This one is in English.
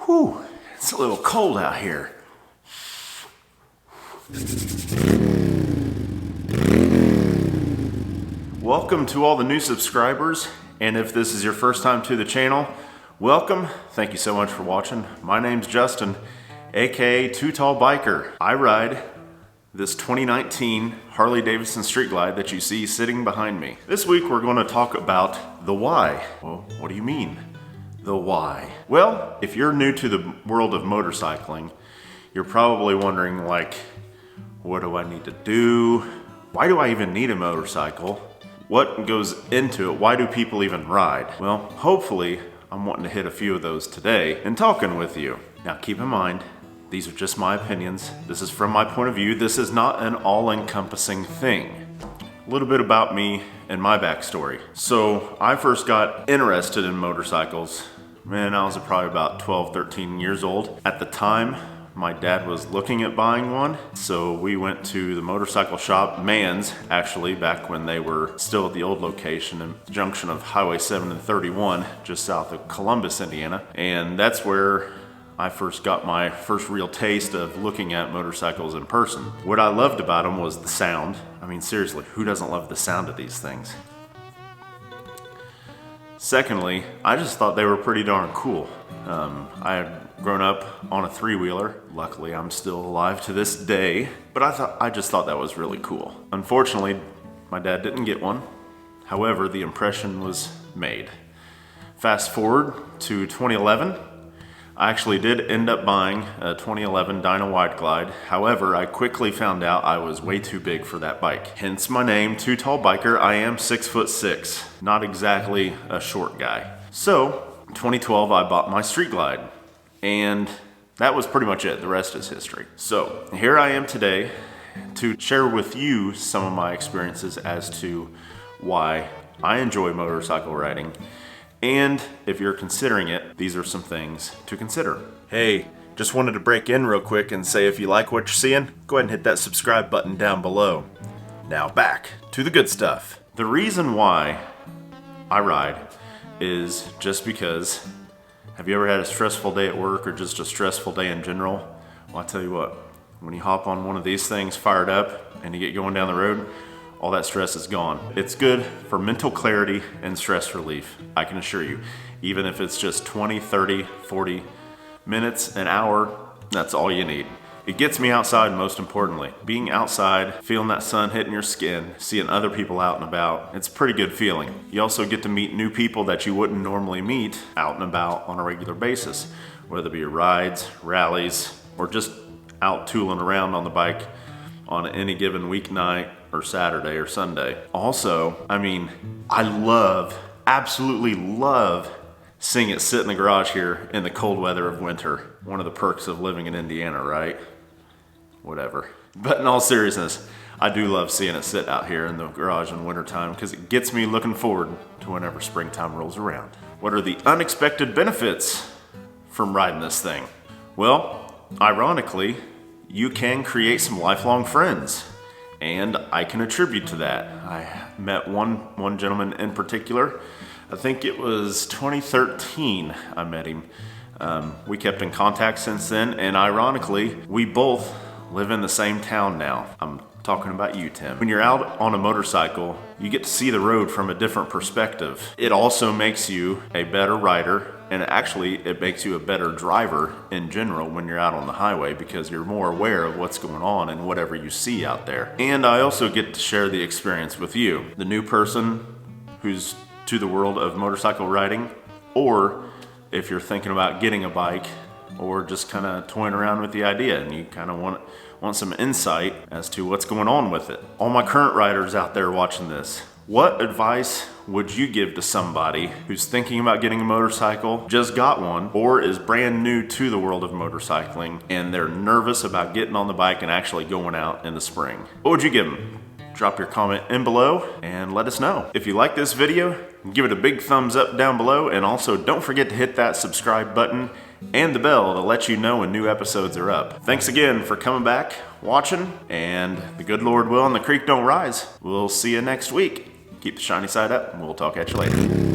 Whew, it's a little cold out here. Welcome to all the new subscribers, and if this is your first time to the channel, welcome. Thank you so much for watching. My name's Justin, aka Too Tall Biker. I ride this 2019 Harley Davidson Street Glide that you see sitting behind me. This week we're going to talk about the why. Well, what do you mean, the why? Well, if you're new to the world of motorcycling, you're probably wondering, like, what do I need to do? Why do I even need a motorcycle? What goes into it? Why do people even ride? Well, hopefully I'm wanting to hit a few of those today and talking with you. Now keep in mind, these are just my opinions. This is from my point of view. This is not an all-encompassing thing. A little bit about me and my backstory. So I first got interested in motorcycles, man, I was probably about 12, 13 years old. At the time, my dad was looking at buying one, so we went to the motorcycle shop, Mann's, actually, back when they were still at the old location in the junction of Highway 7 and 31, just south of Columbus, Indiana. And that's where I first got my first real taste of looking at motorcycles in person. What I loved about them was the sound. I mean, seriously, who doesn't love the sound of these things? Secondly, I just thought they were pretty darn cool. I had grown up on a three-wheeler. Luckily, I'm still alive to this day, but I just thought that was really cool. Unfortunately, my dad didn't get one. However, the impression was made. Fast forward to 2011, I actually did end up buying a 2011 Dyna Wide Glide. However, I quickly found out I was way too big for that bike. Hence my name, Too Tall Biker. I am 6'6", not exactly a short guy. So, 2012, I bought my Street Glide, and that was pretty much it. The rest is history. So, here I am today to share with you some of my experiences as to why I enjoy motorcycle riding. And if you're considering it, these are some things to consider. Hey, just wanted to break in real quick and say if you like what you're seeing, go ahead and hit that subscribe button down below. Now back to the good stuff. The reason why I ride is just because, have you ever had a stressful day at work or just a stressful day in general? Well, I tell you what, when you hop on one of these things fired up and you get going down the road, all that stress is gone. It's good for mental clarity and stress relief, I can assure you. Even if it's just 20, 30, 40 minutes, an hour, that's all you need. It gets me outside, most importantly. Being outside, feeling that sun hitting your skin, seeing other people out and about, it's a pretty good feeling. You also get to meet new people that you wouldn't normally meet out and about on a regular basis, whether it be your rides, rallies, or just out tooling around on the bike on any given weeknight or Saturday or Sunday. Also, I mean, I absolutely love seeing it sit in the garage here in the cold weather of winter. One of the perks of living in Indiana, right? Whatever. But in all seriousness, I do love seeing it sit out here in the garage in wintertime because it gets me looking forward to whenever springtime rolls around. What are the unexpected benefits from riding this thing? Well, ironically, you can create some lifelong friends, and I can attribute to that. I met one gentleman in particular. I think it was 2013 I met him. We kept in contact since then, and ironically, we both live in the same town now. I'm talking about you, Tim. When you're out on a motorcycle, you get to see the road from a different perspective. It also makes you a better rider, and actually it makes you a better driver in general when you're out on the highway because you're more aware of what's going on and whatever you see out there. And I also get to share the experience with you, the new person who's to the world of motorcycle riding, or if you're thinking about getting a bike or just kind of toying around with the idea and you kind of want some insight as to what's going on with it. All my current riders out there watching this, what advice would you give to somebody who's thinking about getting a motorcycle, just got one, or is brand new to the world of motorcycling and they're nervous about getting on the bike and actually going out in the spring? What would you give them? Drop your comment in below and let us know. If you like this video, give it a big thumbs up down below, and also don't forget to hit that subscribe button and the bell to let you know when new episodes are up. Thanks again for coming back, watching, and the good Lord will and the creek don't rise. We'll see you next week. Keep the shiny side up, and we'll talk at you later.